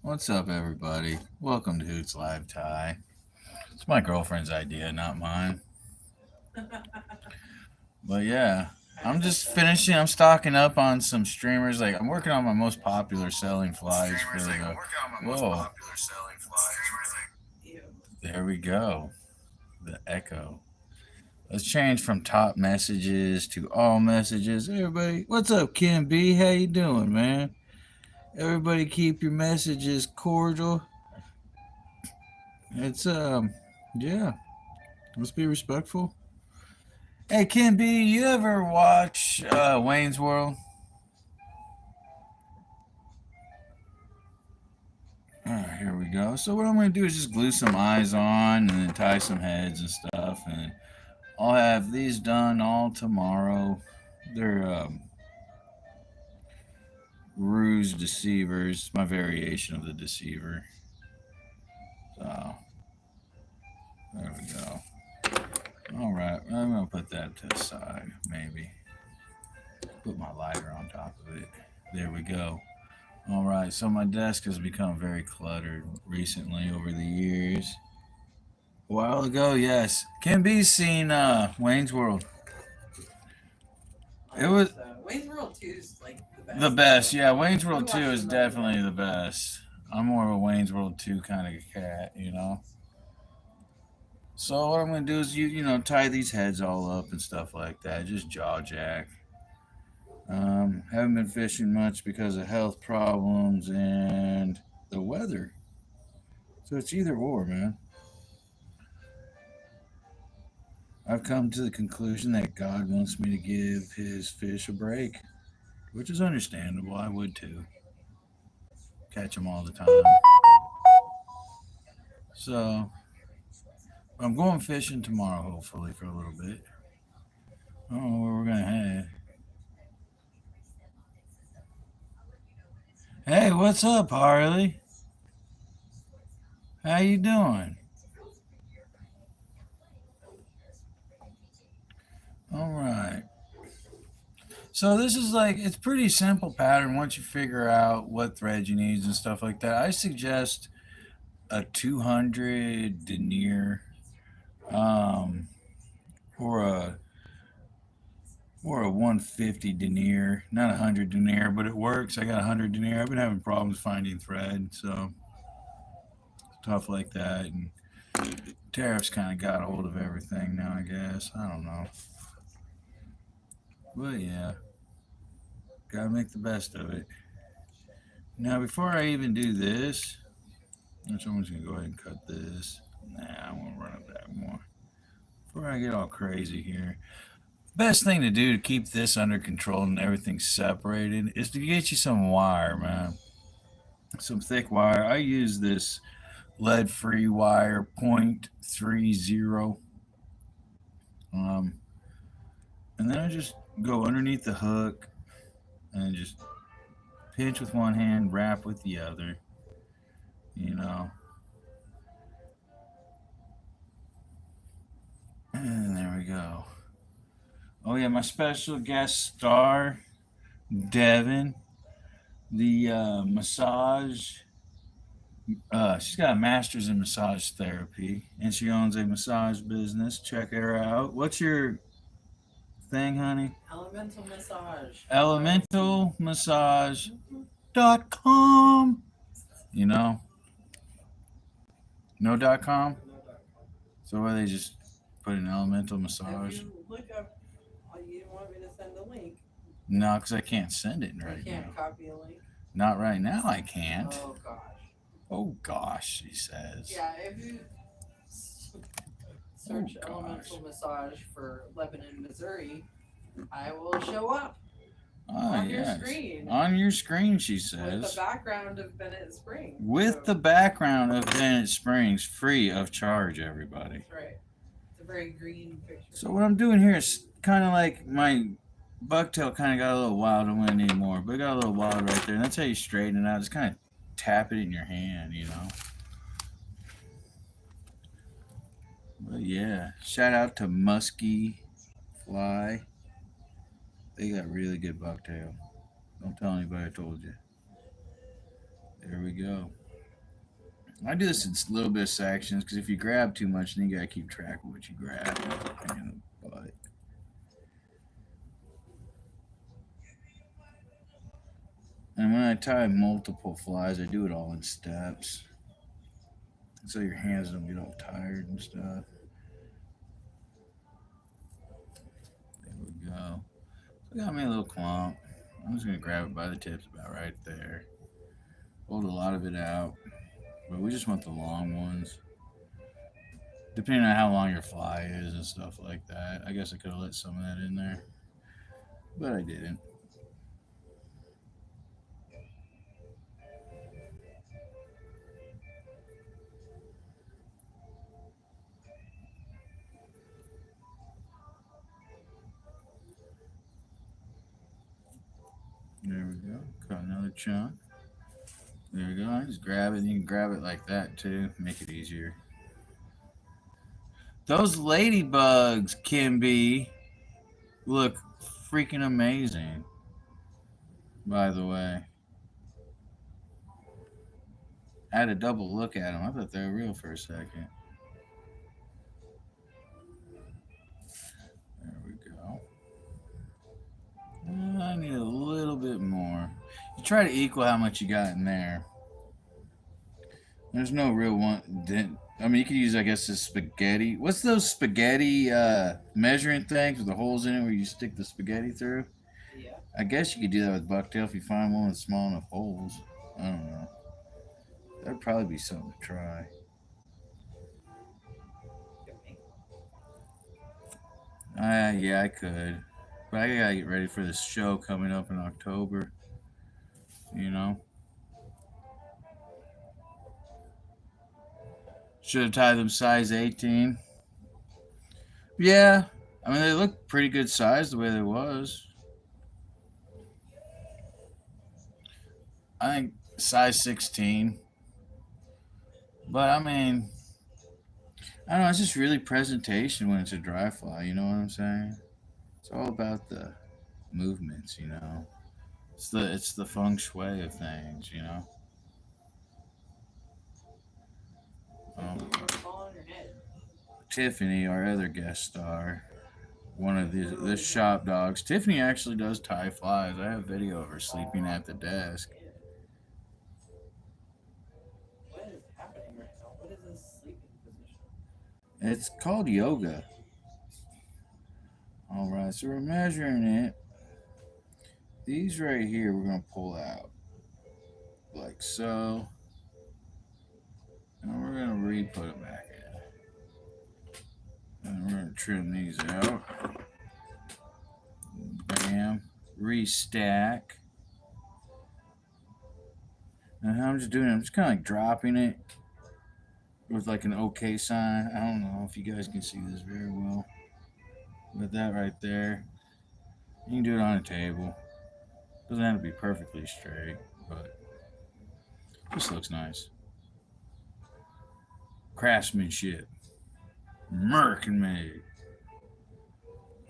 What's up, everybody? Welcome to Hoot's Live Tie. It's my girlfriend's idea, not mine. But yeah, I'm just finishing. I'm stocking up on some streamers. Like I'm working on my most popular selling flies for the. Whoa! There we go. The echo. Let's change from top messages to all messages. Everybody, what's up, Kim B? How you doing, man? Everybody, keep your messages cordial. It's yeah. Let's be respectful. Hey, Kim B, you ever watch Wayne's World? All right, here we go. So what I'm going to do is just glue some eyes on and then tie some heads and stuff, and I'll have these done all tomorrow. They're ruse deceivers, my variation of the deceiver. So there we go. All right, I'm going to put that to the side, maybe. Put my lighter on top of it. There we go. All right, so my desk has become very cluttered recently over the years. A while ago, yes. Kim B's seen Wayne's World. It was Wayne's World 2 is like the best. Yeah, Wayne's World 2 is definitely the best. I'm more of a Wayne's World 2 kind of cat, you know. So what I'm gonna do is tie these heads all up and stuff like that. Just jaw jack. Haven't been fishing much because of health problems and the weather. So it's either or, man. I've come to the conclusion that God wants me to give his fish a break, which is understandable. I would too. Catch them all the time. So I'm going fishing tomorrow, hopefully, for a little bit. I don't know where we're gonna head. Hey, what's up, Harley? How you doing? All right. So this is like it's pretty simple pattern once you figure out what thread you need and stuff like that. I suggest a 200 denier, um, or a 150 denier, not a 100 denier, but it works. I got a 100 denier. I've been having problems finding thread, so stuff like that. And tariffs kind of got a hold of everything now, I guess. I don't know, but yeah, gotta make the best of it. Now, before I even do this, someone's gonna go ahead and cut this. Nah, I won't run it back more. Before I get all crazy here, best thing to do to keep this under control and everything separated is to get you some wire, man. Some thick wire. I use this lead free wire 0.30. Um, and then I just go underneath the hook and just pinch with one hand, wrap with the other. You know, and there we go. Oh yeah, my special guest star, Devin, the massage. She's got a master's in massage therapy, and she owns a massage business. Check her out. What's your thing, honey? Elemental Massage. Elementalmassage.com. You know, no .com. So where they just put an elemental massage? If you look up, you didn't want me to send a link. No, because I can't send it right You can't now. copy a link. Not right now. I can't. Oh gosh. Oh gosh, she says. Yeah, if you search Elemental Massage for Lebanon, Missouri, I will show up on your screen. On your screen, she With says. the background of Bennett Springs. With the background of Bennett Springs, free of charge, everybody. That's right. It's a very green picture. So what I'm doing here is kind of like my bucktail kind of got a little wild. I don't need more, but it got a little wild right there. And that's how you straighten it out. Just kind of tap it in your hand, you know. But yeah, shout out to Muskie Fly. They got really good bucktail. Don't tell anybody I told you. There we go. I do this in a little bit of sections because if you grab too much, then you gotta keep track of what you grab. But and when I tie multiple flies, I do it all in steps, so your hands don't get all tired and stuff. There we go. So I got me a little clump. I'm just gonna grab it by the tips about right there. Hold a lot of it out, but we just want the long ones. Depending on how long your fly is and stuff like that. I guess I could have let some of that in there, but I didn't. There we go. Cut another chunk. There we go. Just grab it. And you can grab it like that too. Make it easier. Those ladybugs can look freaking amazing. By the way, I had a double look at them. I thought they were real for a second. There we go. I need a little bit more. You try to equal how much you got in there. There's no real one. I mean, you could use, I guess, the spaghetti. What's those spaghetti measuring things with the holes in it where you stick the spaghetti through? Yeah. I guess you could do that with bucktail if you find one with small enough holes. I don't know. That'd probably be something to try. Yeah, I could. But I gotta get ready for this show coming up in October. You know? Should have tied them size 18. Yeah. I mean, they look pretty good size the way they was. I think size 16. But I mean, I don't know. It's just really presentation when it's a dry fly. You know what I'm saying? It's all about the movements. You know, it's the feng shui of things. You know. Um, Tiffany, our other guest star, one of the shop dogs. Tiffany actually does tie flies. I have video of her sleeping at the desk. What is happening right now? What is this sleeping position? It's called yoga. All right, so we're measuring it. These right here, we're gonna pull out like so, and we're gonna re-put it back in. And we're gonna trim these out. Bam, restack. And how I'm just doing it, I'm just kind of like dropping it with like an OK sign. I don't know if you guys can see this very well. With that right there, you can do it on a table. Doesn't have to be perfectly straight, but this looks nice. Craftsmanship. American made.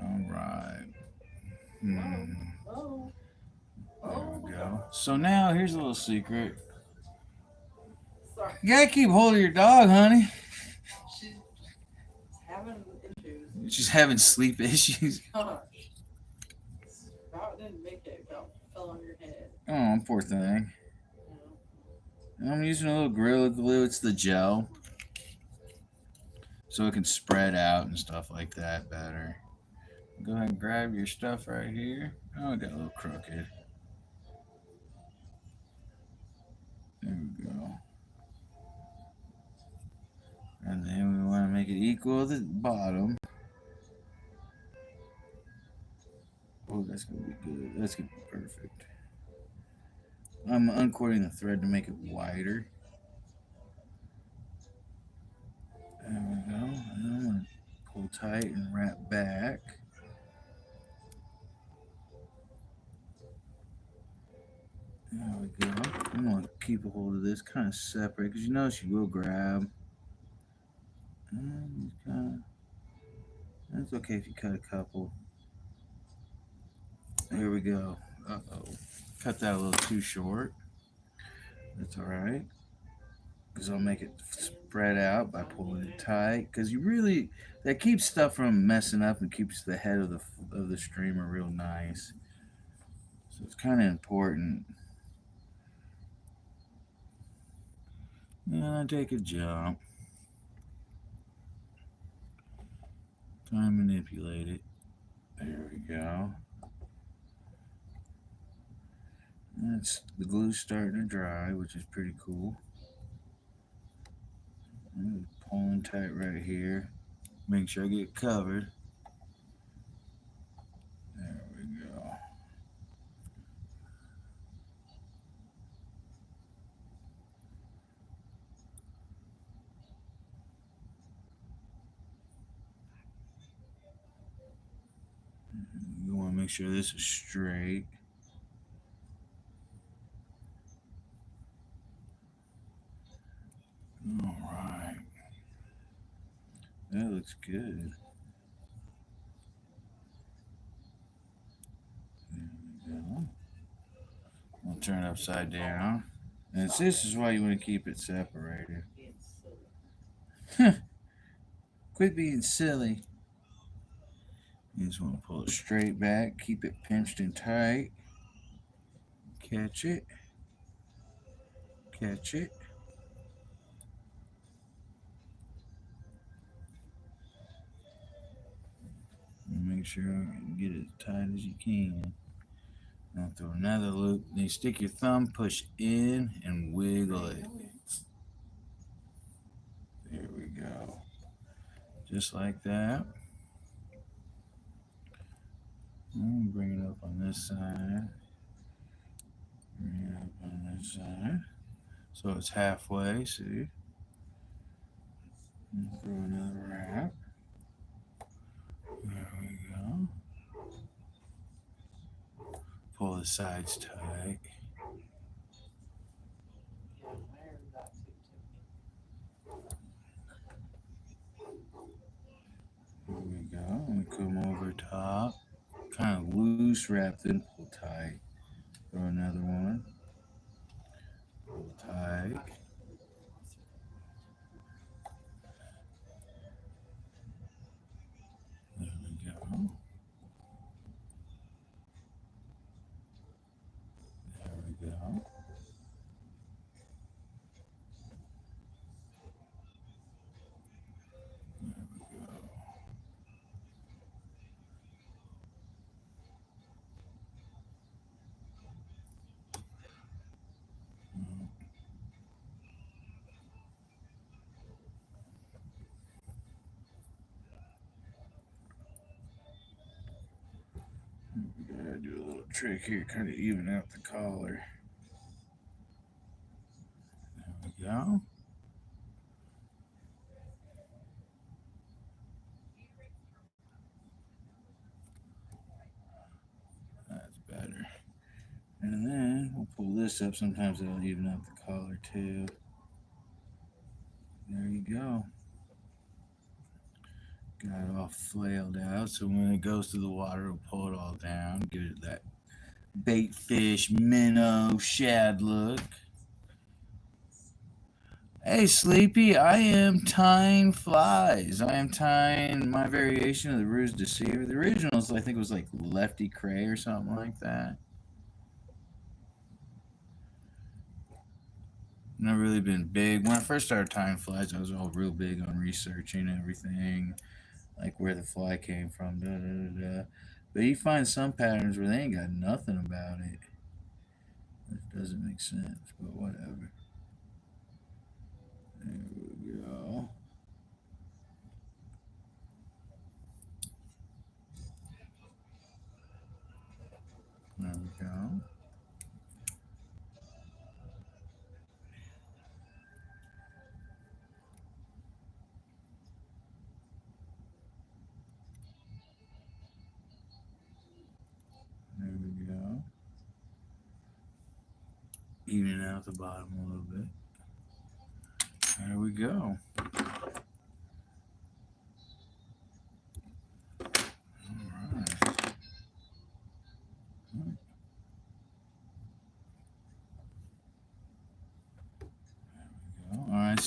All right. Oh. There we go. So now here's a little secret. Sorry. You gotta keep hold of your dog, honey. She's having issues. She's having sleep issues. Gosh. About didn't make it. About fell on your head. Oh, poor thing. I'm using a little Gorilla Glue. It's the gel. So it can spread out and stuff like that better. Go ahead and grab your stuff right here. Oh, I got a little crooked. There we go. And then we want to make it equal to the bottom. Oh, that's going to be good. That's going to be perfect. I'm uncording the thread to make it wider. There we go. And I'm going to pull tight and wrap back. There we go. I'm going to keep a hold of this kind of separate because you know she will grab. And that's okay if you cut a couple. There we go. Uh-oh. cut that a little too short. That's all right. Because I'll make it spread out by pulling it tight. Because that keeps stuff from messing up and keeps the head of the streamer real nice. So it's kind of important. Yeah, take a jump. Try and manipulate it. There we go. The glue's starting to dry, which is pretty cool. I'm pulling tight right here. Make sure I get covered. There we go. You want to make sure this is straight. All right. That looks good. There we go. I'll turn it upside down. And this is why you want to keep it separated. Quit being silly. You just want to pull it straight back, keep it pinched and tight. Catch it. Catch it. And make sure you get it as tight as you can. Now throw another loop. Then you stick your thumb, push in, and wiggle it. There we go. Just like that. Bring it up on this side. Bring it up on this side. So it's halfway, see? And throw another wrap. There we go. Pull the sides tight. There we go. And come over top. Kind of loose wrap, then pull tight. Throw another one. Pull tight. There we go. There we go. There we go. We gotta do a little trick here, kind of even out the collar. There we go. That's better. And then we'll pull this up. Sometimes it'll even out the collar too. There you go. Got it all flailed out, so when it goes to the water, it'll pull it all down, give it that bait fish, minnow, shad look. Hey, Sleepy, I am tying flies. I am tying my variation of the Ruse Deceiver. The originals, I think, was like Lefty Cray or something like that. Never really been big. When I first started tying flies, I was all real big on researching everything, like where the fly came from, da da da da. But you find some patterns where they ain't got nothing about it. It doesn't make sense, but whatever. There we go. There we go. There we go. Even out the bottom a little bit. There we go. All right.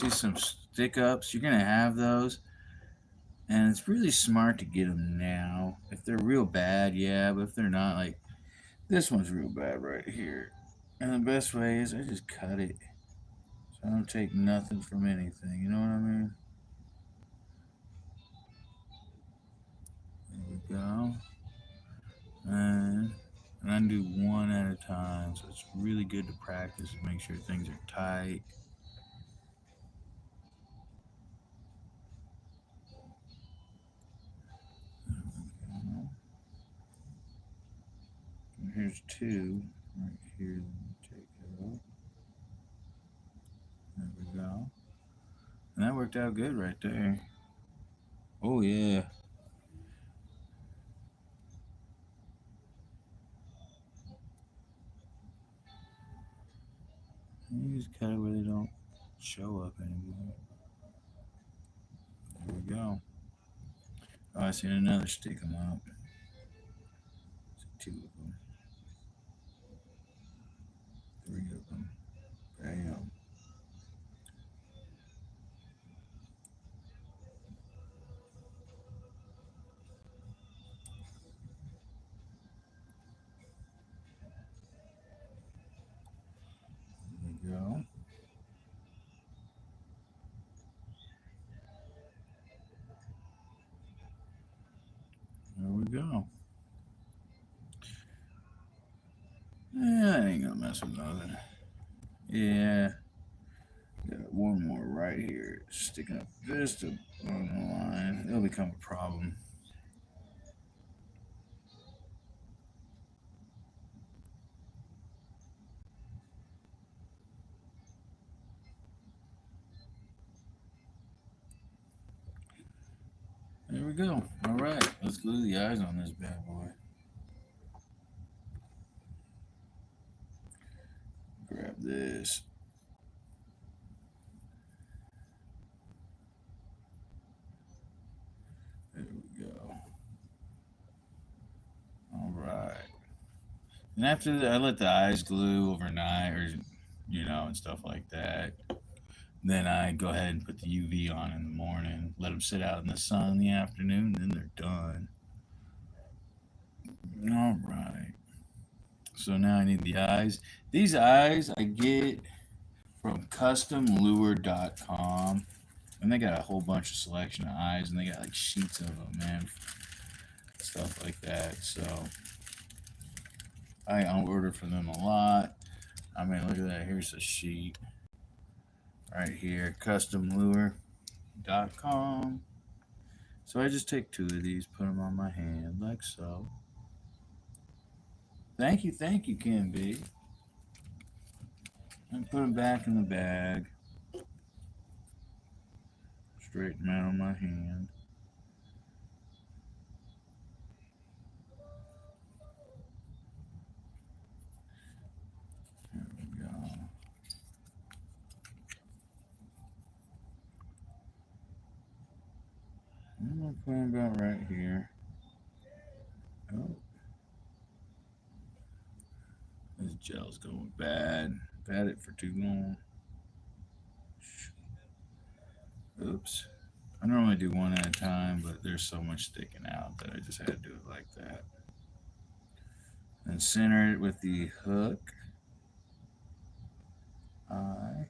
see some stick ups. You're gonna have those, and it's really smart to get them now. If they're real bad, yeah, but if they're not, like this one's real bad right here, and the best way is I just cut it, so I don't take nothing from anything. You know what I mean? There we go, and undo one at a time. So it's really good to practice and make sure things are tight. And here's two right here. Let me take it out. There we go. And that worked out good right there. Oh yeah. You just cut it where they don't show up anymore. There we go. Oh, I seen another stick 'em up. Two of them. Three of them. Bam. There we go. There we go. Yeah, I ain't gonna mess with nothing. Yeah. Got one more right here. Sticking up just above the line. It'll become a problem. There we go. All right. Let's glue the eyes on this bad boy. Grab this. There we go. All right. And after that, I let the eyes glue overnight, or and stuff like that. Then I go ahead and put the UV on in the morning. Let them sit out in the sun in the afternoon. Then they're done. All right. So now I need the eyes. These eyes I get from customlure.com. And they got a whole bunch of selection of eyes, and they got like sheets of them, man. Stuff like that. So I order from them a lot. I mean, look at that. Here's a sheet right here, customlure.com. So I just take two of these, put them on my hand like so. Thank you, Ken B. And put them back in the bag. Straighten them out on my hand. There we go. I'm gonna put them about right here. Oh, this gel's going bad. I've had it for too long. Oops. I normally do one at a time, but there's so much sticking out that I just had to do it like that. And center it with the hook. Eye.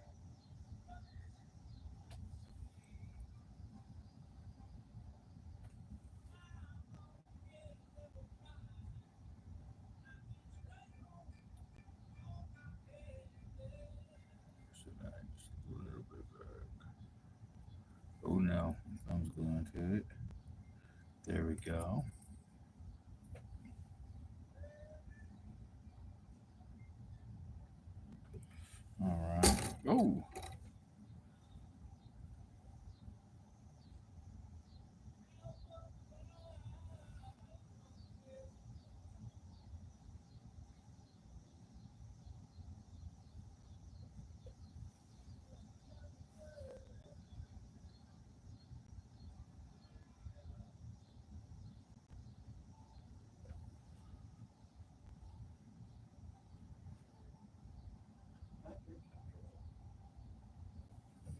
Should I just a little bit back? Oh no, my thumb's gluing to it. There we go. All right. Oh.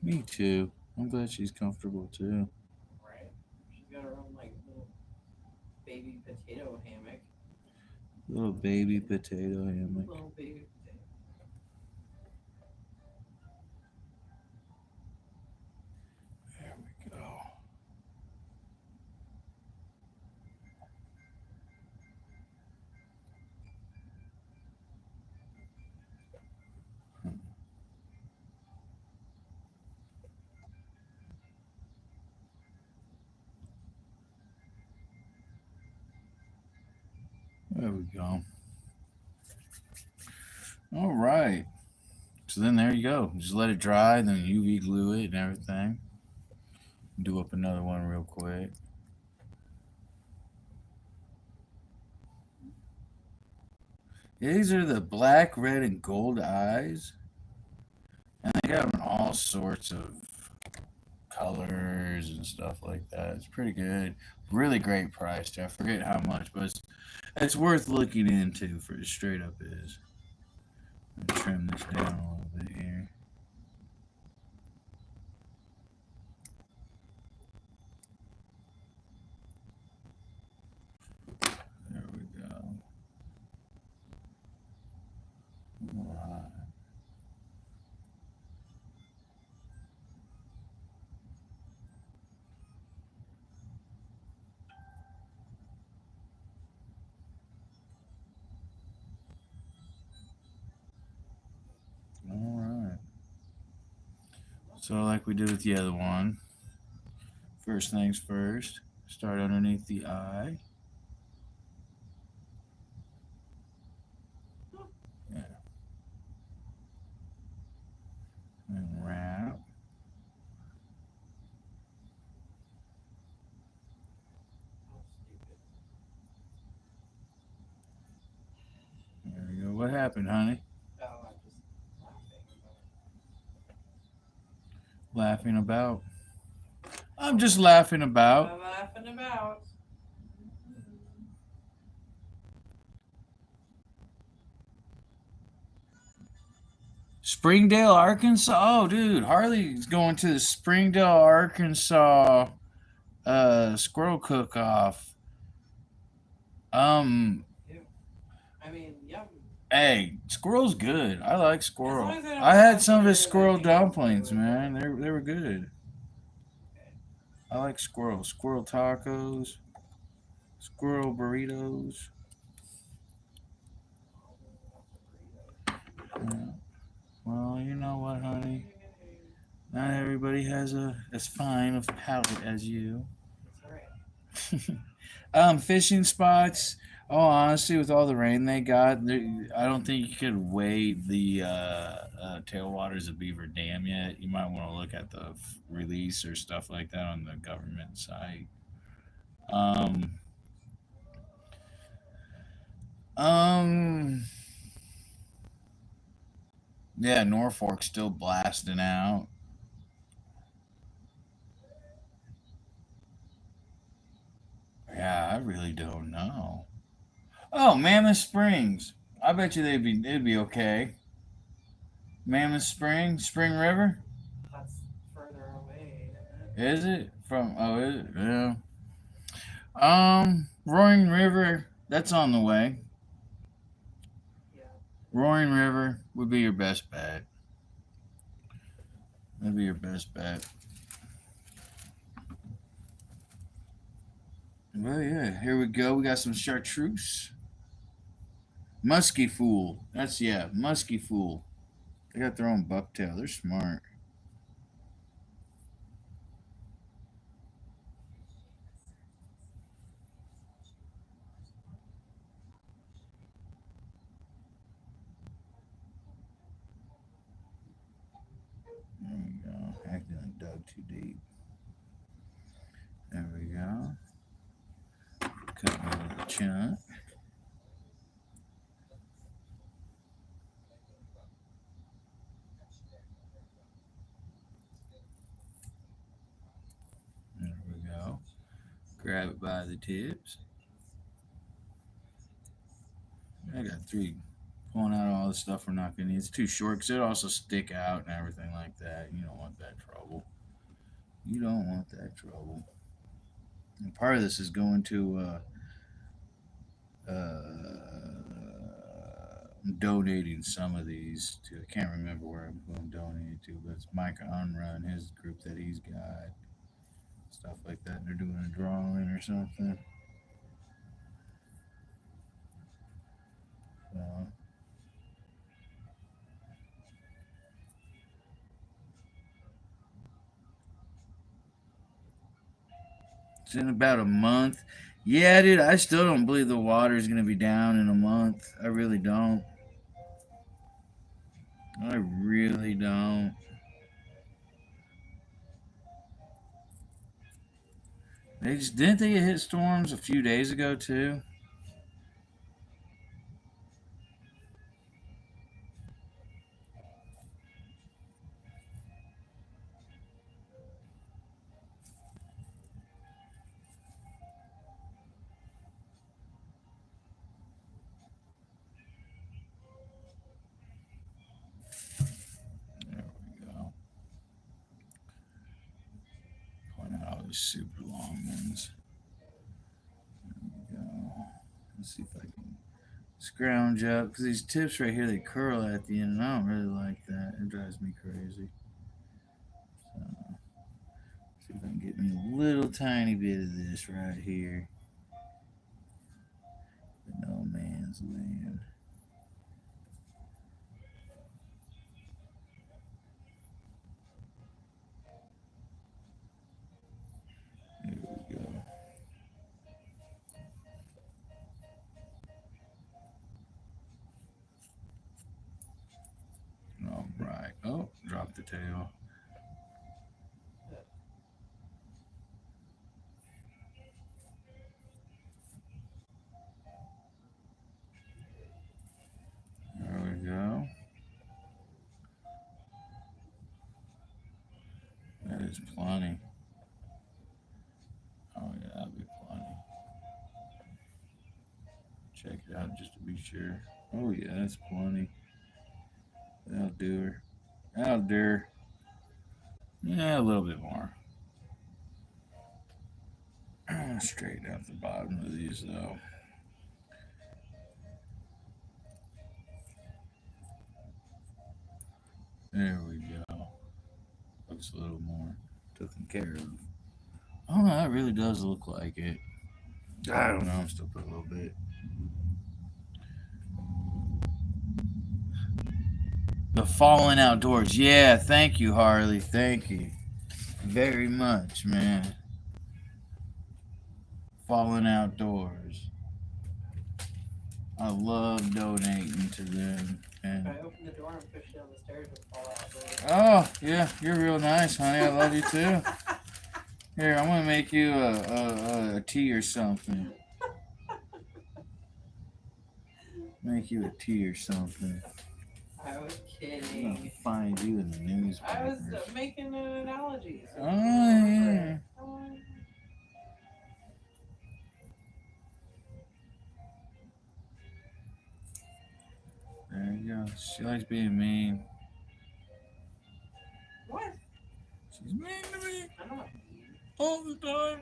Me too. I'm glad she's comfortable too. Right. She's got her own like little baby potato hammock. Little baby potato hammock. Little baby potato. There we go. There we go. All right. So then there you go. Just let it dry, then UV glue it and everything. Do up another one real quick. These are the black, red, and gold eyes. And they got them in all sorts of colors and stuff like that. It's pretty good. Really great price. I forget how much, but it's worth looking into for it straight up is. Let me trim this down a little bit here. There we go. All right. All right. So like we did with the other one, first things first, start underneath the eye. Yeah. And wrap. There we go. What happened, honey? Oh, I'm just laughing. Laughing about. I'm just laughing about. I'm laughing about. Springdale, Arkansas. Oh, dude, Harley's going to the Springdale, Arkansas squirrel cook-off. I mean, yum. Hey, squirrel's good. I like squirrel. As long as they don't I had have some of his sugar, squirrel I think I'm okay dumplings, with man. They were good. Okay. I like squirrel. Squirrel tacos. Squirrel burritos. Yeah. Well, you know what, honey? Not everybody has as fine of palate as you. That's alright. Fishing spots. Oh, honestly, with all the rain they got, I don't think you could wade the tailwaters of Beaver Dam yet. You might want to look at the release or stuff like that on the government site. Um, um, yeah, Norfolk's still blasting out. Yeah, I really don't know. Oh, Mammoth Springs. I bet you it'd be okay. Mammoth Spring, Spring River. That's further away, Is it from? Oh, is it? Yeah. Roaring River. That's on the way. Yeah. Roaring River would be your best bet. That'd be your best bet. Well, yeah. Here we go. We got some chartreuse. Musky Fool. Musky Fool. They got their own bucktail. They're smart. There we go. Accidentally dug too deep. There we go. Cut a little chunk. There we go. Grab it by the tips. I got three Pulling out all the stuff we're not going to need. It's too short because it'll also stick out and everything like that. You don't want that trouble. You don't want that trouble. And part of this is going to I'm donating some of these to. I can't remember where I'm going to donate it to, but it's Micah Unrun, his group that he's got. Stuff like that. And they're doing a drawing or something. So. It's in about a month. Yeah, dude, I still don't believe the water is going to be down in a month. I really don't. I really don't. Didn't they get hit storms a few days ago too? There we go. Point out all these super long ones. There we go. Let's see if I can scrounge up because these tips right here they curl at the end, and I don't really like that. It drives me crazy. So, see if I can get me a little tiny bit of this right here. No man's land. There we go. All right. Oh, drop the tail. There we go. That is plenty. Oh yeah, that'll be plenty. Check it out just to be sure. Oh yeah, that's plenty. That'll do her. That'll do her. Yeah, a little bit more. Straighten out the bottom of these though. There we go. Looks a little more taken care of. Oh no, that really does look like it. I don't know. I'm still putting a little bit. The Fallen Outdoors. Yeah, thank you, Harley. Thank you very much, man. Fallen Outdoors. I love donating to them. And I opened the door and pushed down the stairs and fall out. oh yeah, you're real nice, honey. I love you too. Here, I'm gonna make you a tea or something. Make you a tea or something. I was I'm gonna kidding. find you in the newspaper. I was making an analogy. So oh yeah. There you go. She likes being mean. What? She's mean to me I'm not. all the time.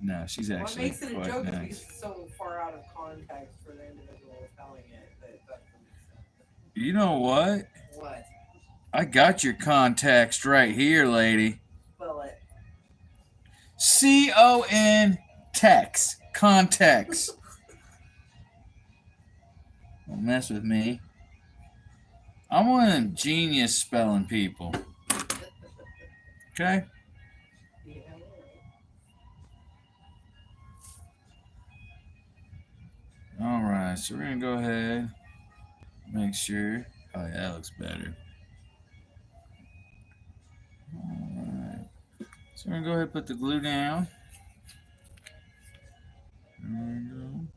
No, she's What actually makes it a quite joke nice. is it's so far out of context for the individual telling it that it doesn't make sense. You know what? What? I got your context right here, lady. Spell it. CON text. Context. Don't mess with me. I'm one of them genius spelling people. Okay? Yeah. Alright, so we're going to go ahead. Make sure. Oh, yeah, that looks better. Alright. So we're going to go ahead and put the glue down. There we go.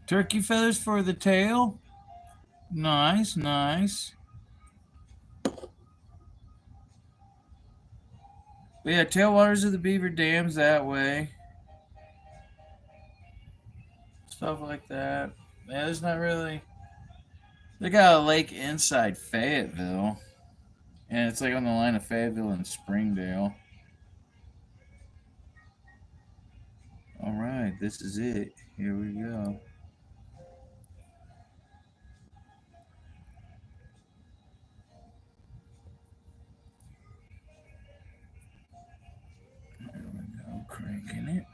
Turkey feathers for the tail. Nice, nice. But yeah, tailwaters of the beaver dams that way. Stuff like that. Yeah, there's not really. They got a lake inside Fayetteville. And it's like on the line of Fayetteville and Springdale. Alright, this is it. Here we go. There we go, cranking it.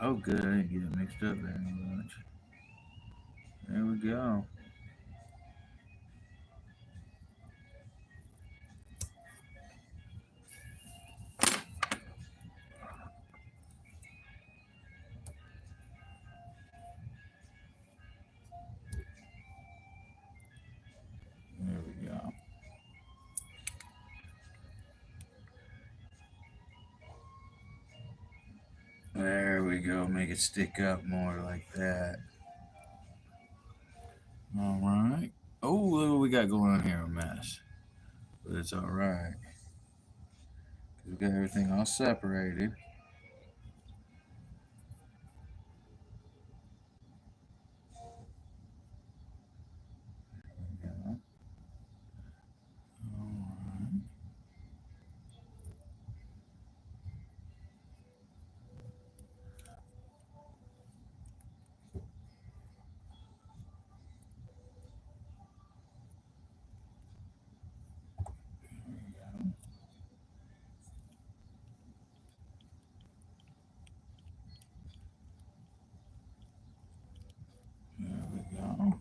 Oh, good. I didn't get it mixed up very much. There we go. There we go. There we go. Make it stick up more like that. Alright. Oh, look what we got going on here. A mess. But it's alright. We got everything all separated. There we go. Alright. There we go.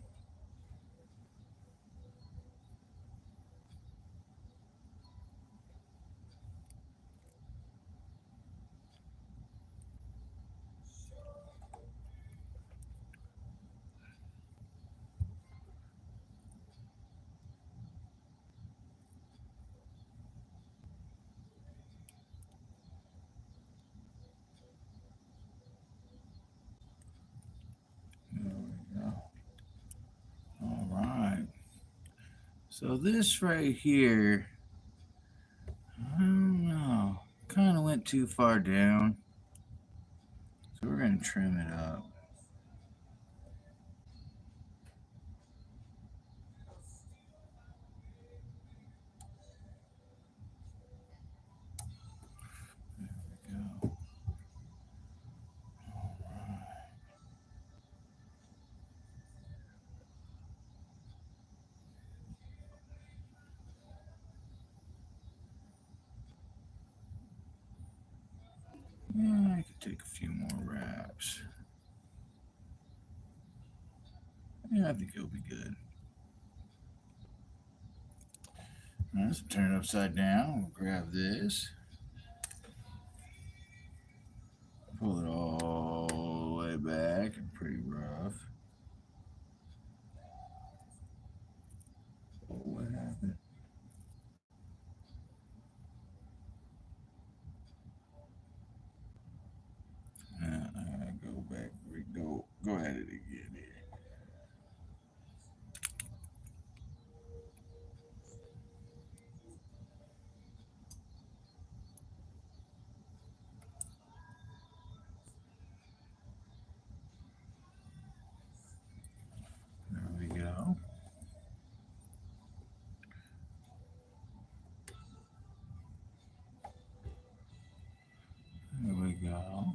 There we go. Alright. So this right here, I don't know. Kind of went too far down. So we're going to trim it up. There we go. Yeah, I could take a few more wraps. Yeah, I think it'll be good. All right, let's turn it upside down. We'll grab this. Pull it all the way back and pretty rough. Oh, what happened? Go back. Go at it again here. There we go. There we go.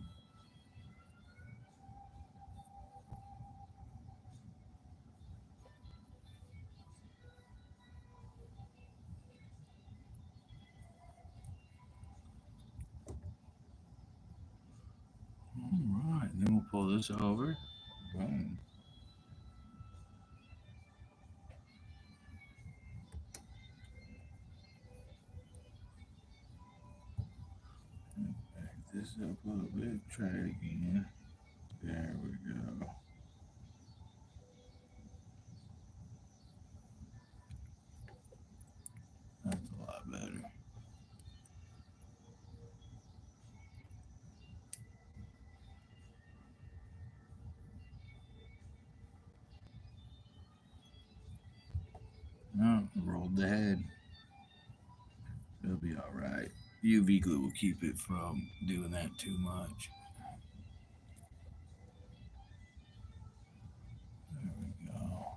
All right, then we'll pull this over. Boom. Back this up a little bit. Try it again. There we go. That's a lot better. hold the head. It'll be all right. UV glue will keep it from doing that too much. There we go.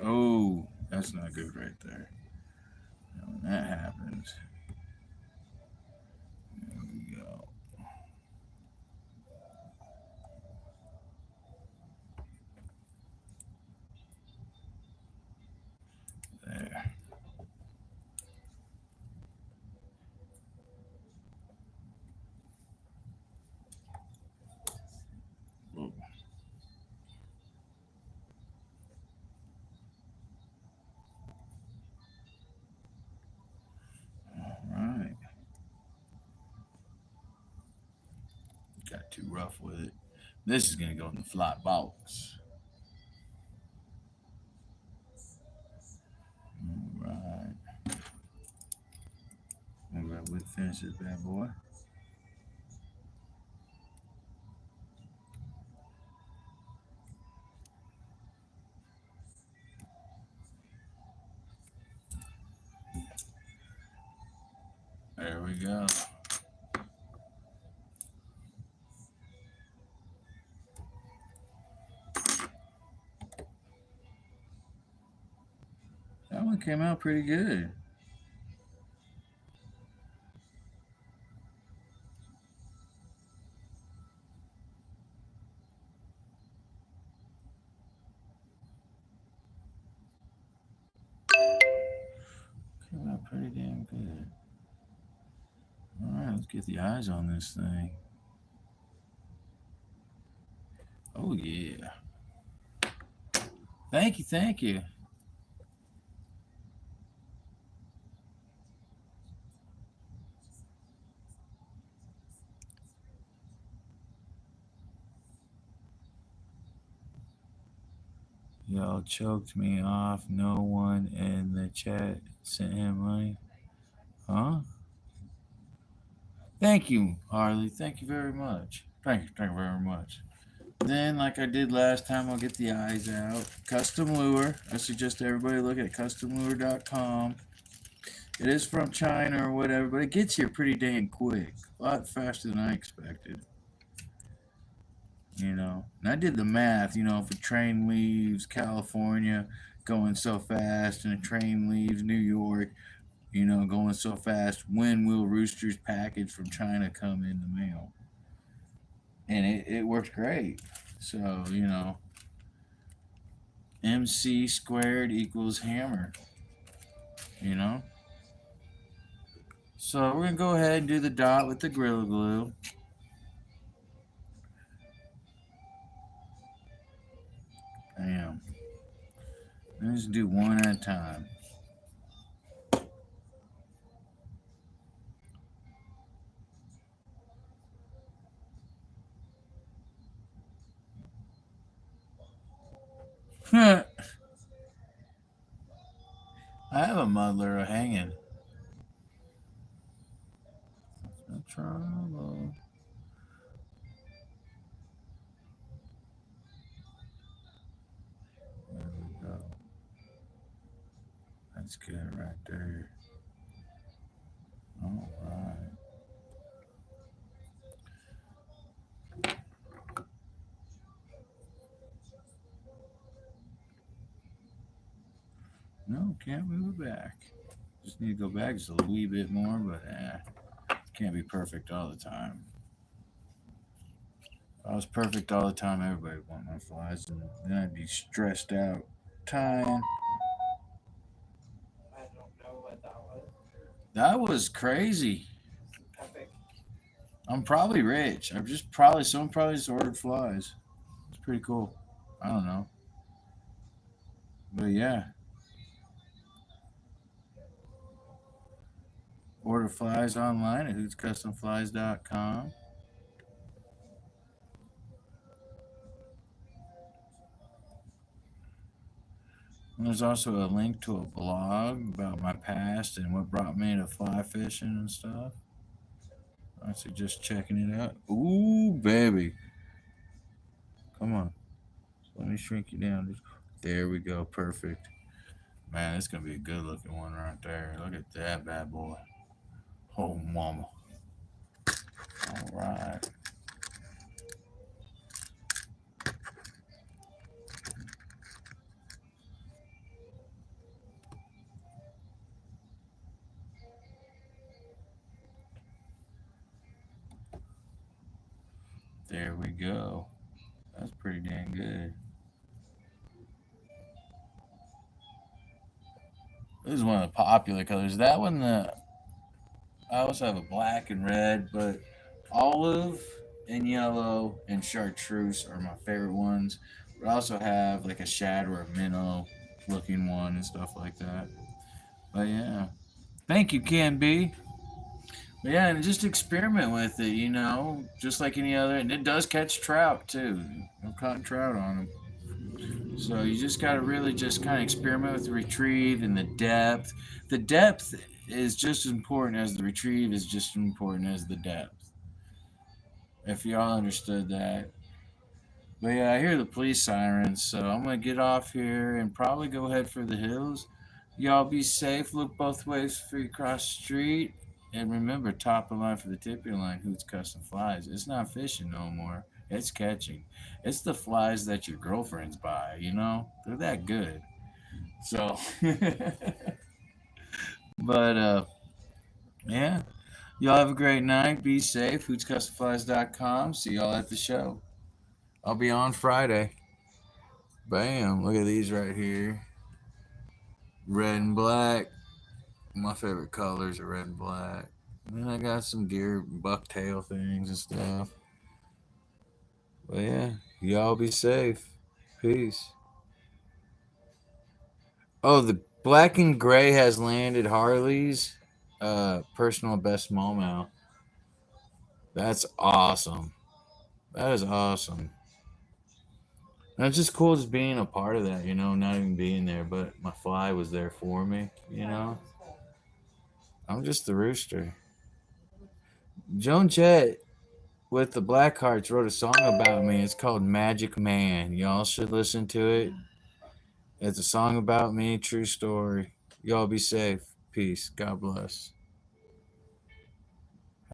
Oh, that's not good right there. Now, when that happens, there we go. There. Whoa. All right. Got too rough with it. This is gonna go in the flat box. All right. All right, we'll finish this bad boy. There we go. That one came out pretty good. Came out pretty damn good. All right, let's get the eyes on this thing. Oh yeah. Thank you, thank you. Y'all choked me off. No one in the chat sent him money. Huh? Thank you, Harley. Thank you very much. Thank you very much. Then, like I did last time, I'll get the eyes out. Custom lure. I suggest everybody look at customlure.com. It is from China or whatever, but it gets here pretty dang quick. A lot faster than I expected. You know, and I did the math. You know, if a train leaves California going so fast, and a train leaves New York, you know, going so fast, when will Rooster's package from China come in the mail? And it worked great. So, you know, MC squared equals hammer, you know? So we're going to go ahead and do the dot with the Gorilla Glue. Bam. Let's do one at a time. I have a muddler hanging. No trouble. There we go. That's good right there. All right. No, can't move it back. Just need to go back just a wee bit more, but can't be perfect all the time. If I was perfect all the time, everybody would want my flies, and then I'd be stressed out tying. I don't know what that was. That was crazy. Epic. I'm probably rich. I'm just probably someone probably just ordered flies. It's pretty cool. I don't know, but yeah, order flies online at hootscustomflies.com. And there's also a link to a blog about my past and what brought me to fly fishing and stuff. I suggest checking it out. Ooh, baby. Come on. Let me shrink you down. There we go. Perfect. Man, it's gonna be a good looking one right there. Look at that bad boy. Oh mama. All right. There we go. That's pretty dang good. This is one of the popular colors. That one, I also have a black and red, but olive and yellow and chartreuse are my favorite ones. But I also have like a shad or a minnow looking one and stuff like that. But yeah, thank you, Can B. But yeah, and just experiment with it, just like any other. And it does catch trout too. I'm caught trout on them. So you just got to really just kind of experiment with the retrieve and the depth. The depth is just as important as the retrieve is just as important as the depth. If y'all understood that. But yeah, I hear the police sirens, so I'm gonna get off here and probably go head for the hills. Y'all be safe. Look both ways before you cross the street. And remember, top of line for the tipping line. Hoot's custom flies. It's not fishing no more. It's catching. It's the flies that your girlfriends buy. They're that good. So, but yeah, y'all have a great night. Be safe. HootsCustomFlies.com. See y'all at the show. I'll be on Friday. Bam! Look at these right here. Red and black. My favorite colors are red and black. And then I got some deer bucktail things and stuff. But yeah, y'all be safe. Peace. Oh, the black and gray has landed Harley's personal best smallmouth. That's awesome. That is awesome. And it's just cool just being a part of that, not even being there, but my fly was there for me. I'm just the rooster. Joan Jett with the Blackhearts wrote a song about me. It's called Magic Man. Y'all should listen to it. It's a song about me, true story. Y'all be safe. Peace. God bless.